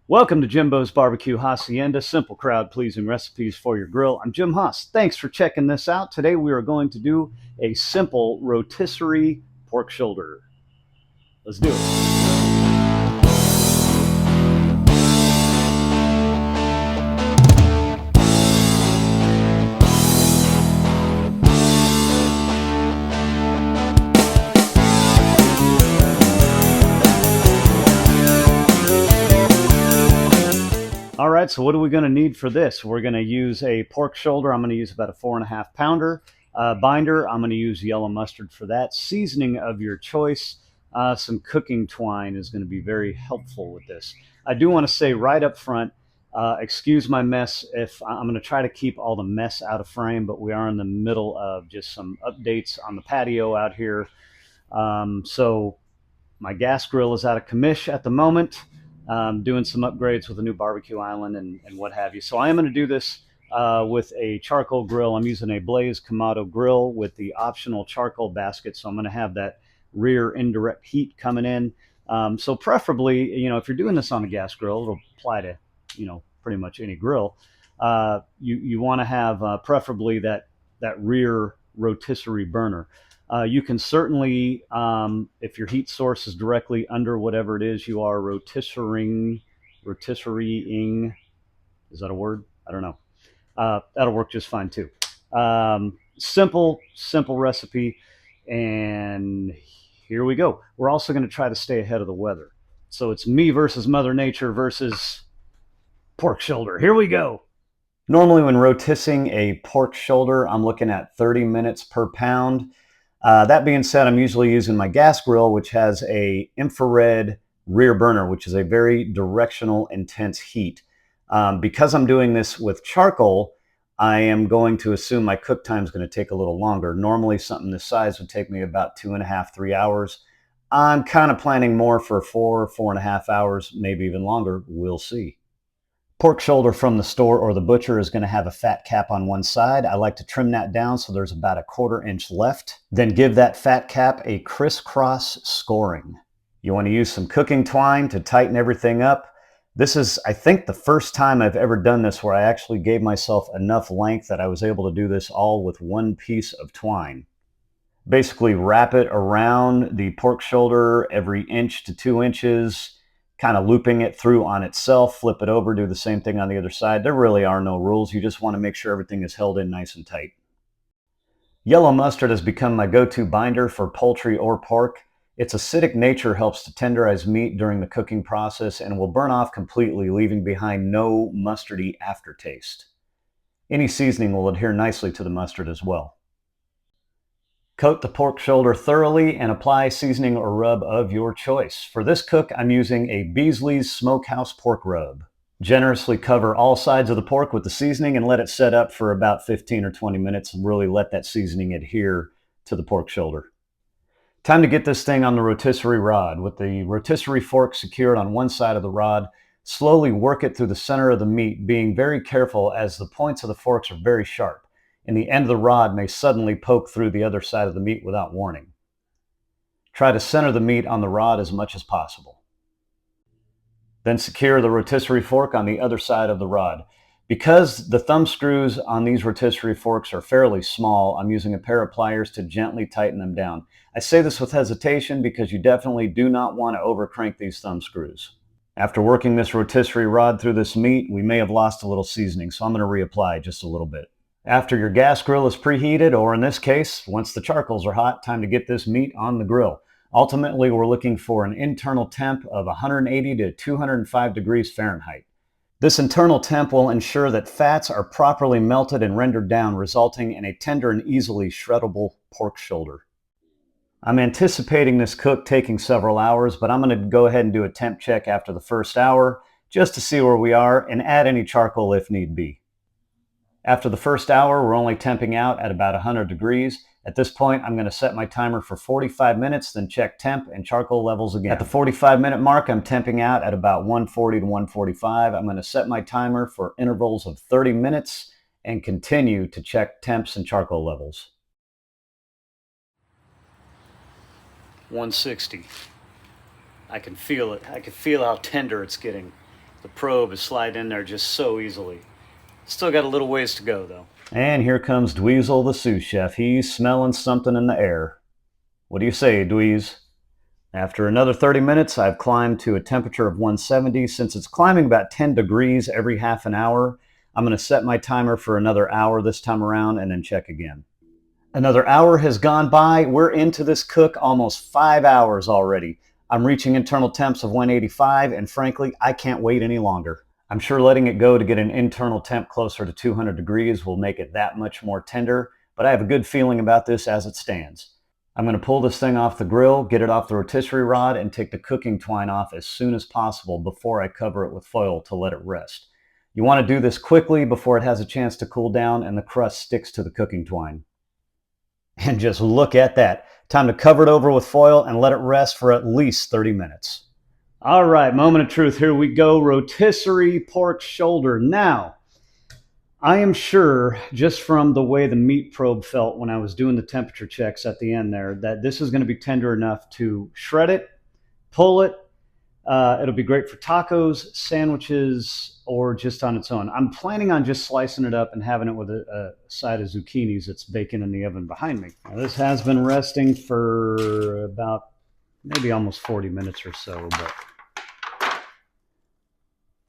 Welcome to Jimbo's Barbecue Haasienda, simple crowd pleasing recipes for your grill. I'm Jim Haas. Thanks for checking this out. Today we are going to do a simple rotisserie pork shoulder. Let's do it. All right, so what are we going to need for this? We're going to use a pork shoulder. I'm going to use about a 4.5 pounder. Binder, I'm going to use yellow mustard for that. Seasoning of your choice. Some cooking twine is going to be very helpful with this. I do want to say right up front, excuse my mess if I'm going to try to keep all the mess out of frame, but we are in the middle of just some updates on the patio out here. So my gas grill is out of commish at the moment, doing some upgrades with a new barbecue island and what have you. So I am going to do this with a charcoal grill. I'm using a Blaze Kamado grill with the optional charcoal basket. So I'm going to have that rear indirect heat coming in. So preferably, if you're doing this on a gas grill, it'll apply to, pretty much any grill. You want to have preferably that rear rotisserie burner. You can certainly, if your heat source is directly under whatever it is you are rotisserieing, is that a word? I don't know. That'll work just fine too. Simple recipe. And here we go. We're also going to try to stay ahead of the weather. So it's me versus Mother Nature versus pork shoulder. Here we go. Normally when rotisserie a pork shoulder, I'm looking at 30 minutes per pound. That being said, I'm usually using my gas grill, which has a infrared rear burner, which is a very directional, intense heat. Because I'm doing this with charcoal, I am going to assume my cook time is going to take a little longer. Normally, something this size would take me about 2.5, 3 hours. I'm kind of planning more for 4.5 hours, maybe even longer. We'll see. Pork shoulder from the store or the butcher is going to have a fat cap on one side. I like to trim that down so there's about a 1/4 inch left. Then give that fat cap a crisscross scoring. You want to use some cooking twine to tighten everything up. This is, I think, the first time I've ever done this where I actually gave myself enough length that I was able to do this all with one piece of twine. Basically wrap it around the pork shoulder every 1 to 2 inches, kind of looping it through on itself, flip it over, do the same thing on the other side. There really are no rules. You just want to make sure everything is held in nice and tight. Yellow mustard has become my go-to binder for poultry or pork. Its acidic nature helps to tenderize meat during the cooking process and will burn off completely, leaving behind no mustardy aftertaste. Any seasoning will adhere nicely to the mustard as well. Coat the pork shoulder thoroughly and apply seasoning or rub of your choice. For this cook, I'm using a Beasley's Smokehouse Pork Rub. Generously cover all sides of the pork with the seasoning and let it set up for about 15 or 20 minutes and really let that seasoning adhere to the pork shoulder. Time to get this thing on the rotisserie rod. With the rotisserie fork secured on one side of the rod, slowly work it through the center of the meat, being very careful as the points of the forks are very sharp, and the end of the rod may suddenly poke through the other side of the meat without warning. Try to center the meat on the rod as much as possible. Then secure the rotisserie fork on the other side of the rod. Because the thumb screws on these rotisserie forks are fairly small, I'm using a pair of pliers to gently tighten them down. I say this with hesitation because you definitely do not want to overcrank these thumb screws. After working this rotisserie rod through this meat, we may have lost a little seasoning, so I'm going to reapply just a little bit. After your gas grill is preheated, or in this case, once the charcoals are hot, time to get this meat on the grill. Ultimately, we're looking for an internal temp of 180 to 205 degrees Fahrenheit. This internal temp will ensure that fats are properly melted and rendered down, resulting in a tender and easily shreddable pork shoulder. I'm anticipating this cook taking several hours, but I'm going to go ahead and do a temp check after the first hour, just to see where we are and add any charcoal if need be. After the first hour, we're only temping out at about 100 degrees. At this point, I'm going to set my timer for 45 minutes, then check temp and charcoal levels again. At the 45-minute mark, I'm temping out at about 140 to 145. I'm going to set my timer for intervals of 30 minutes and continue to check temps and charcoal levels. 160. I can feel it. I can feel how tender it's getting. The probe is sliding in there just so easily. Still got a little ways to go, though. And here comes Dweezil, the sous chef. He's smelling something in the air. What do you say, Dweez? After another 30 minutes, I've climbed to a temperature of 170. Since it's climbing about 10 degrees every half an hour, I'm going to set my timer for another hour this time around and then check again. Another hour has gone by. We're into this cook almost 5 hours already. I'm reaching internal temps of 185, and frankly, I can't wait any longer. I'm sure letting it go to get an internal temp closer to 200 degrees will make it that much more tender, but I have a good feeling about this as it stands. I'm going to pull this thing off the grill, get it off the rotisserie rod, and take the cooking twine off as soon as possible before I cover it with foil to let it rest. You want to do this quickly before it has a chance to cool down and the crust sticks to the cooking twine. And just look at that. Time to cover it over with foil and let it rest for at least 30 minutes. All right, moment of truth. Here we go. Rotisserie pork shoulder. Now, I am sure, just from the way the meat probe felt when I was doing the temperature checks at the end there, that this is going to be tender enough to shred it, pull it. It'll be great for tacos, sandwiches, or just on its own. I'm planning on just slicing it up and having it with a side of zucchinis that's baking in the oven behind me. Now, this has been resting for about maybe almost 40 minutes or so, but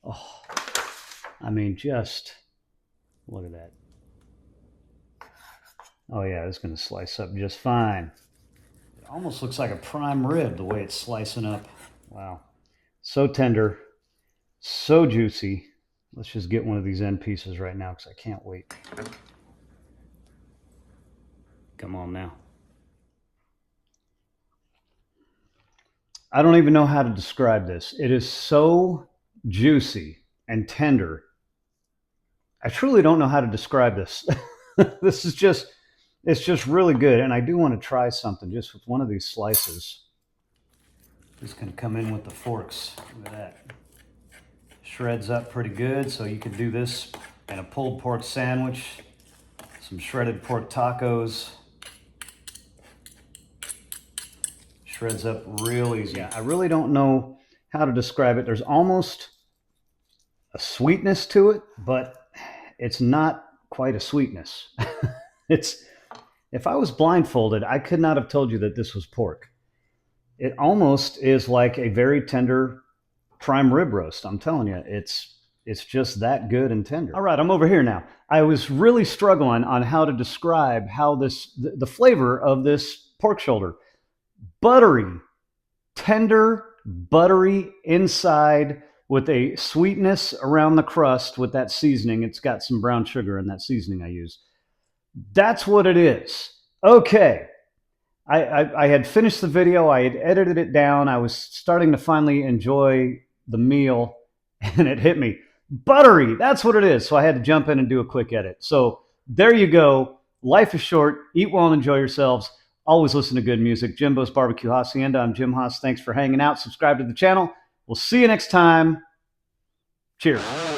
oh, I mean, just look at that. Oh yeah, it's going to slice up just fine. It almost looks like a prime rib the way it's slicing up. Wow. So tender, so juicy. Let's just get one of these end pieces right now because I can't wait. Come on now. I don't even know how to describe this. It is so juicy and tender. I truly don't know how to describe this. This is just, it's just really good. And I do want to try something just with one of these slices. Just going to come in with the forks. Look at that. Shreds up pretty good, so you could do this in a pulled pork sandwich, some shredded pork tacos. Shreds up real easy. Yeah, I really don't know how to describe it. There's almost a sweetness to it, but it's not quite a sweetness. It's, if I was blindfolded, I could not have told you that this was pork. It almost is like a very tender prime rib roast. I'm telling you, it's just that good and tender. All right, I'm over here now. I was really struggling on how to describe how the flavor of this pork shoulder. Buttery, tender, buttery inside with a sweetness around the crust with that seasoning. It's got some brown sugar in that seasoning I use. That's what it is. Okay. I had finished the video. I had edited it down. I was starting to finally enjoy the meal, and it hit me. Buttery, that's what it is. So I had to jump in and do a quick edit. So there you go. Life is short. Eat well and enjoy yourselves. Always listen to good music. Jimbo's Barbecue Haasienda. I'm Jim Haas. Thanks for hanging out. Subscribe to the channel. We'll see you next time. Cheers.